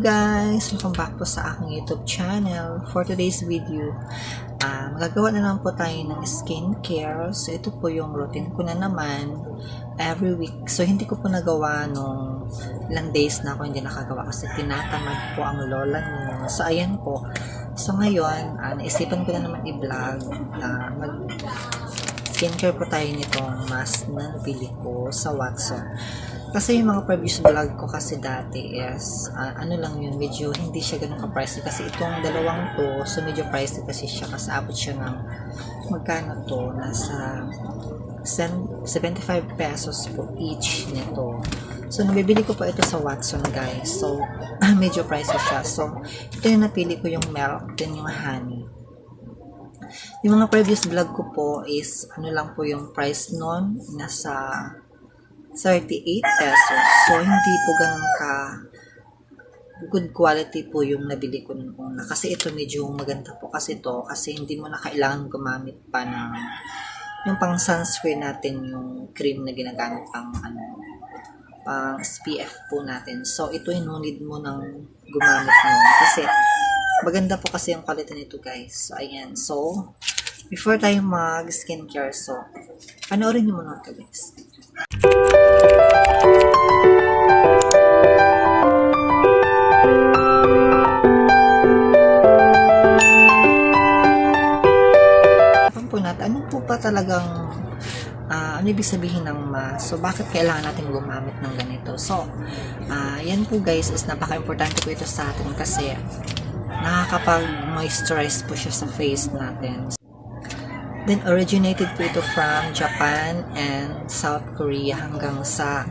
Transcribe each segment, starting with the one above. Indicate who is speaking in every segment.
Speaker 1: guys! Welcome back po sa aking YouTube channel. For today's video, magagawa na lang po tayo ng skincare. So, ito po yung routine ko na naman every week. So, hindi ko po nagawa nung ilang days na ako hindi nakagawa kasi tinatamad po ang lola niyo. So, ayan po. So, ngayon, naisipan ko na naman i-vlog. Skincare po tayo nitong mask na nabili ko sa Watson. Kasi yung mga previous vlog ko kasi dati is, ano lang yun, medyo hindi siya ganun ka-pricey. Kasi itong dalawang to, so medyo pricey kasi siya. Kasi abot siya ng, magkano to? Nasa 75 pesos po each nito. So, nabibili ko pa ito sa Watson, guys. So, medyo pricey siya. So, ito yung napili ko yung milk, then yung honey. Yung mga previous vlog ko po is, ano lang po yung price nun, nasa 38 pesos. So, hindi po ganun ka good quality po yung nabili ko nung una. Kasi ito medyo maganda po kasi ito. Kasi hindi mo na kailangan gumamit pa ng yung pang sunscreen natin, yung cream na ginagamit pang pang SPF po natin. So, ito no need mo nang gumamit nun. Kasi maganda po kasi yung quality nito, guys. So, ayan. So, before tayo mag skincare, so panoorin nyo muna ito, guys. Ano po pa talagang ano ibig sabihin ng mask? So, bakit kailangan natin gumamit ng ganito? So, yan po guys is napaka-importante po ito sa atin kasi nakakapag-moisturize po siya sa face natin. Then, originated po ito from Japan and South Korea hanggang sa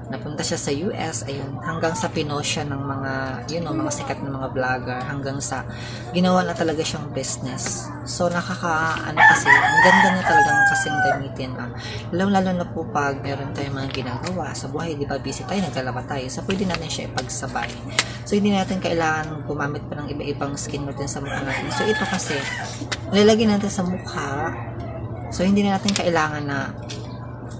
Speaker 1: napunta siya sa US, ayun, hanggang sa pinost siya ng mga, mga sikat na mga vlogger, hanggang sa ginawa na talaga siyang business. So, kasi, ang ganda na talagang kasing gamitin. Lalo na po pag meron tayong mga ginagawa sa buhay, di ba, busy tayo, naglalaba tayo, so pwede natin siya ipagsabay. So, hindi natin kailangan gumamit pa ng iba-ibang skin routine sa mukha natin. So, ito kasi, lalagyan natin sa mukha, so, hindi na natin kailangan na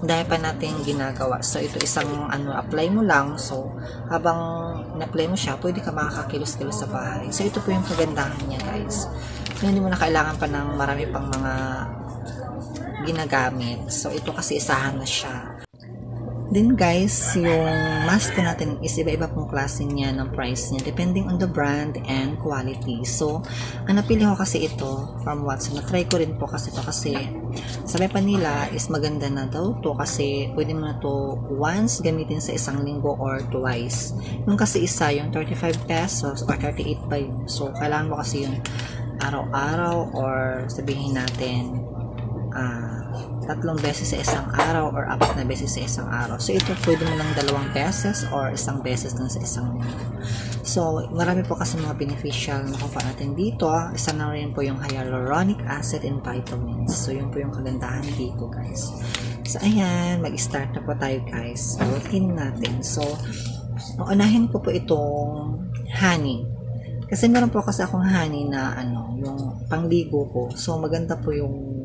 Speaker 1: dahil pa natin ginagawa. So, ito isang apply mo lang. So, habang na-apply mo siya, pwede ka makakakilos-kilos sa bahay. So, ito po yung kagandahan niya, guys. So, hindi mo na kailangan pa ng marami pang mga ginagamit. So, ito kasi isahan na siya. Then, guys, yung mask po natin is iba-iba pong klase niya ng price niya depending on the brand and quality. So, ang napili ko kasi ito from Watson. Na-try ko rin po kasi ito kasi sabi pa nila is maganda na daw to kasi pwede mo na to once gamitin sa isang linggo or twice. Yung kasi isa, yung 35 pesos or 38 pa yun. So, kailangan mo kasi yun araw-araw or sabihin natin 3 beses sa isang araw or 4 na beses sa isang araw. So, ito pwede mo lang 2 beses or 1 beses lang sa isang linggo. So, marami po kasi mga beneficial na kuha natin dito. Isa na rin po yung hyaluronic acid and vitamins. So, yun po yung kagandahan dito, guys. So, ayan. Mag-start na po tayo, guys. Routine natin. So, unahin ko po itong honey. Kasi meron po kasi akong honey na yung pangligo ko. So, maganda po yung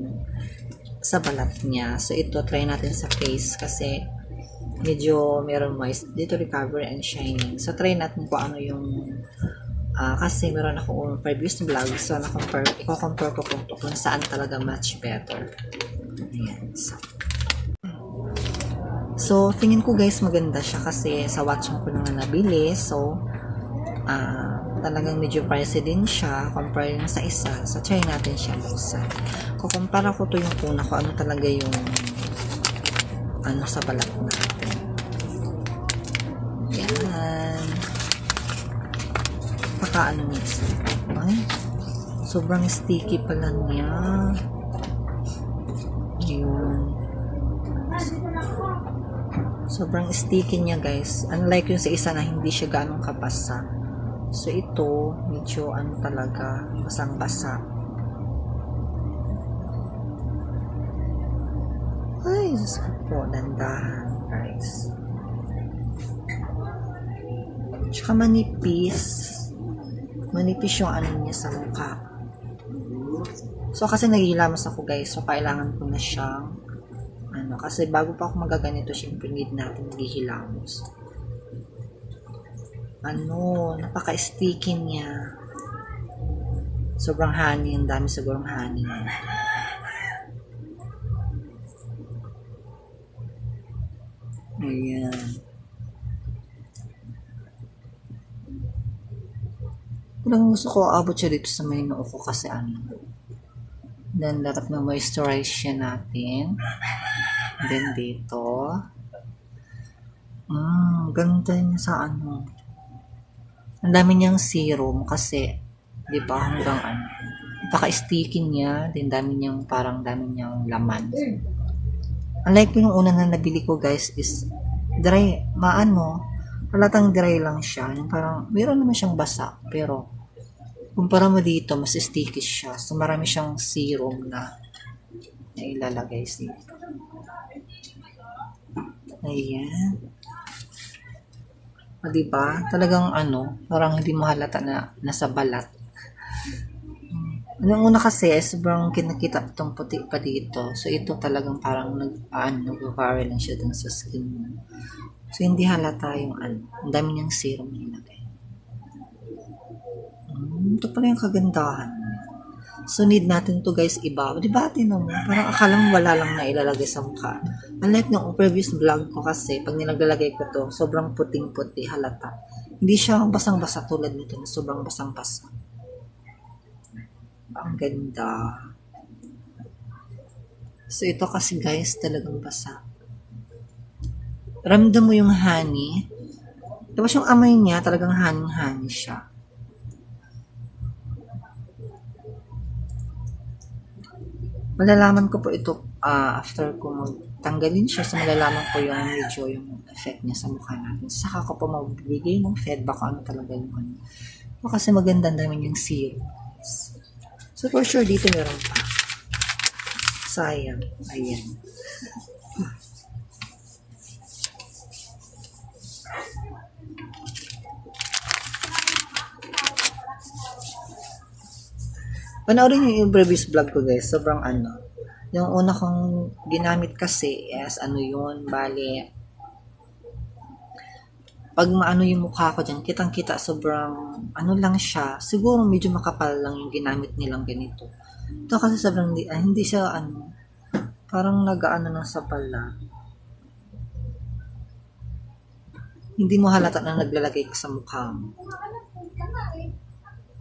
Speaker 1: sa balat niya. So, ito, try natin sa face kasi medyo meron moist. Dito, recovery and shining. So, try natin kung ano yung kasi meron akong previous vlog. So, i-compare ko kung saan talaga much better. Ayan. So, tingin ko guys, maganda siya kasi sa Watson ko na nga nabili. So, talagang medyo pricey din siya compare yung sa isa. So, try natin siya buksan. Kukumpara ko to yung una ko ano talaga yung sa balat natin. Yan. Niya isa. Ay, sobrang sticky pala niya. Yun. Sobrang sticky niya, guys. Unlike yung sa isa na hindi siya ganong kabasa. So, ito, medyo talaga, basang-basa. Ay, Diyos ko po, dandahan, guys. Tsaka manipis. Manipis yung niya sa mukha. So, kasi naghihilamos ako, guys. So, kailangan ko na siyang, kasi bago pa ako magaganito, syempre need natin naghihilamos. napaka-sticky niya. Sobrang honey, ang dami sigurong honey. Ayan. Parang gusto ko abot siya dito sa may noo ko kasi Then, dapat ma-moisturize siya natin. Then, dito. Ganda niya sa Ang dami niyang serum kasi, di ba, hanggang napaka-sticky niya. Then, dami niyang laman. Unlike yung una na nabili ko, guys, is dry, halatang dry lang siya. Yung parang, meron naman siyang basa, pero, kumpara mo dito, mas sticky siya. So, marami siyang serum na ilalagay dito. Ayan. Diba? Talagang parang hindi mo halata na nasa balat. Yung una kasi, sobrang kinakita itong puti pa dito. So, ito talagang parang nag-vary lang siya dun sa skin mo. So, hindi halata yung ang dami niyang serum nilagay. Ito pala yung kagandahan. So, need natin to guys iba. Diba, tinan mo? Parang akala mo wala lang na ilalagay sa mukha. Unlike nung previous vlog ko kasi, pag nilalagay ko to, sobrang puting-puti, halata. Hindi siya basang-basa tulad nito na sobrang basang-basa. Ang ganda. So, ito kasi guys, talagang basa. Ramdam mo yung honey. Tapos yung amoy niya, talagang honey-honey siya. Malalaman ko po ito after ko magtanggalin siya. So, malalaman ko yung medyo yung effect niya sa mukha natin. Saka ko po magbibigay ng feedback kung talaga yung kasi maganda namin yung serum. So, for sure, dito meron pa. Sayang. Ayan. Panoorin nyo yung previous vlog ko guys. Sobrang yung una kong ginamit kasi is bali, pag yung mukha ko dyan, kitang-kita sobrang lang siya. Siguro medyo makapal lang yung ginamit nilang ganito. Ito kasi sobrang hindi siya parang ng sapala. Hindi mo halata na naglalagay ka sa mukha mo.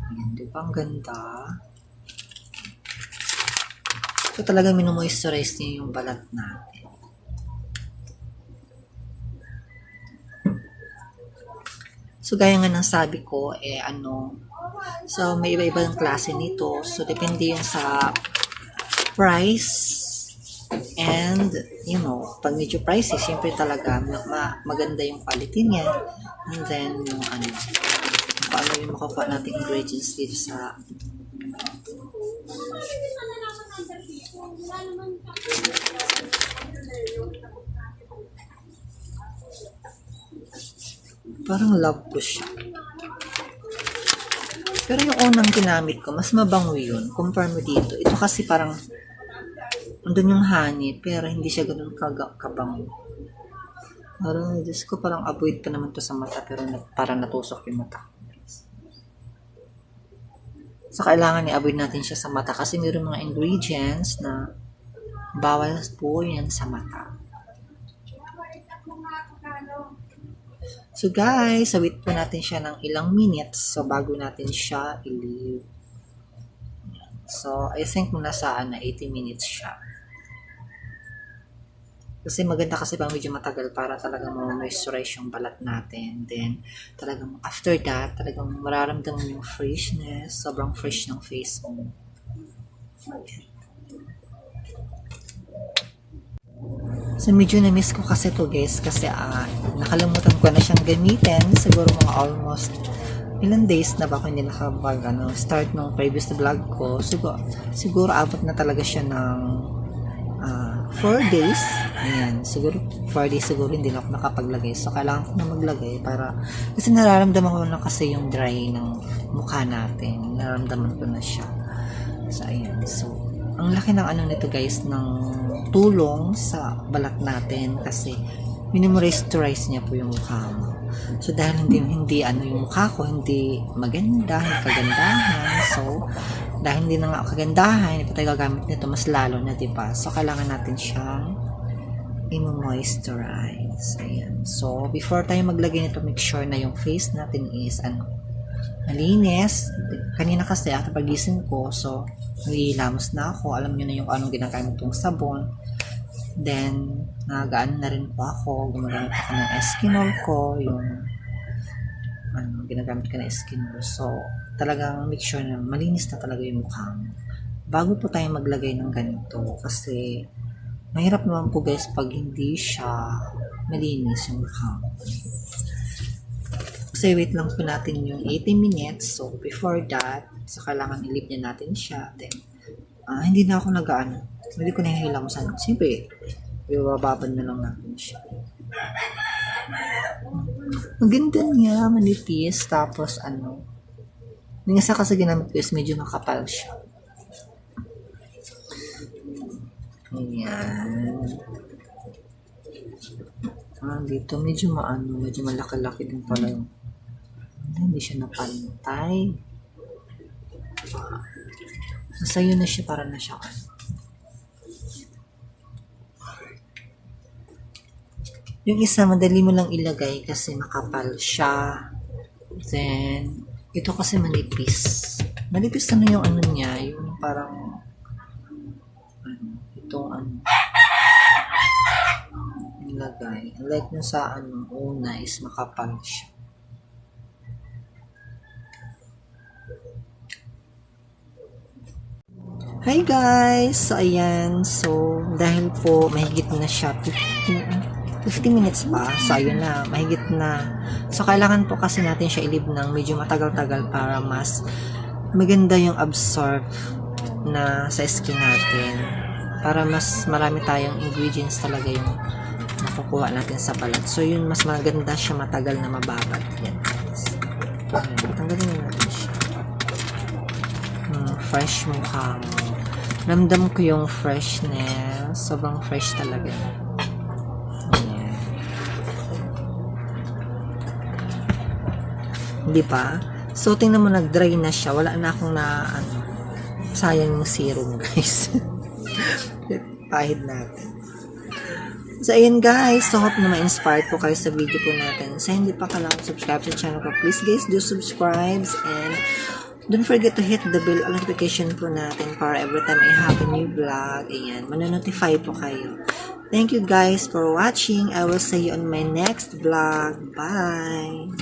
Speaker 1: Ayan, di ba? Ang ganda. So, talagang minomoisturize niya yung balat natin. So, gaya nga ng sabi ko, so, may iba-ibang klase nito. So, depende yun sa price. And, pag medyo pricey, syempre talaga, maganda yung quality niya. And then, yung paano yung makukuha natin ingredients dito sa parang love ko siya. Pero yung unang ginamit ko, mas mabango yun. Compare mo dito. Ito kasi parang andun yung honey, pero hindi siya ganun kabango. Parang, Diyos ko, parang avoid pa naman to sa mata, pero parang natusok yung mata. So, kailangan i-avoid natin siya sa mata kasi mayroon mga ingredients na bawal po yan sa mata. So, guys, sawit po natin siya ng ilang minutes so bago natin siya i-leave. So, I think nasa 80 minutes siya. Kasi maganda kasi pa medyo matagal para talagang ma-moisturize yung balat natin. Then, talagang after that, talagang mararamdaman yung freshness. Sobrang fresh ng face mo. So, medyo na-miss ko kasi to guys. Kasi nakalimutan ko na siyang gamitin. Siguro mga almost ilang days na ba ako hindi nakabag start ng previous vlog ko. Siguro abot na talaga siya ng 4 days. Ayan, siguro 4 days siguro hindi na ako nakapaglagay. So, kailangan ko na maglagay kasi nararamdaman ko na kasi yung dry ng mukha natin. Nararamdaman ko na siya. So, ayan. So, ang laki ng nito guys, ng tulong sa balat natin kasi minimoisturize niya po yung mukha mo. So, dahil hindi yung mukha ko, hindi maganda, hindi kagandahan. So, dahil hindi na nga kagandahan, hindi pa tayo gagamit nito, mas lalo na, diba? So, kailangan natin siyang i-moisturize. Ayan. So, before tayo maglagay nito, make sure na yung face natin is, malinis. Kanina kasi, after pagising ko, so, nililamos na ako. Alam nyo na yung anong ginagamit kong sabon. Then, nagaan na rin po ako. Gumagamit ako ng Eskinol ko, yung ginagamit ko na Eskinol. So, talagang make sure na malinis na talaga yung mukha mo. Bago po tayo maglagay ng ganito, kasi mahirap naman po guys pag hindi siya malinis yung mukha mo. Kasi wait lang po natin yung 80 minutes. So, before that, so kailangan i-leave niya natin siya. Then, hindi na ako hindi ko nahihilamusan. Siyempre, ibababad na lang natin siya. Maganda niya, manipis. Tapos, yung isa kasi ginamit ko is medyo makapal siya. Ayan. Dito, medyo medyo malaki-laki din pala yung hindi siya napantay. Nasayo na siya para na siya. Yung isa, madali mo lang ilagay kasi makapal siya. Then, ito kasi manipis. Manipis na yung niya, yung parang, itong nilagay. Like nung sa una is makapal siya. Hi guys! So, ayan. So, dahil po mahigit na siya 50 minutes pa. So, ayun na. Mahigit na. So, kailangan po kasi natin siya ilib ng medyo matagal-tagal para mas maganda yung absorb na sa skin natin. Para mas marami tayong ingredients talaga yung nakukuha natin sa balat. So, yun, mas maganda siya matagal na mababad. Yan guys. Ayan. Tanggalin natin siya. Fresh mukha mo. Ramdam ko yung freshness. Sobrang fresh talaga. Di ba? So, tingnan mo, nag-dry na siya. Wala na akong sayang yung serum, guys. Pahid natin. So, ayan guys. So, hope na ma-inspired po kayo sa video po natin. So, hindi pa ka lang subscribe sa channel ko. Please guys, do subscribe and don't forget to hit the bell notification po natin para every time I have a new vlog. Ayan, manonotify po kayo. Thank you guys for watching. I will see you on my next vlog. Bye!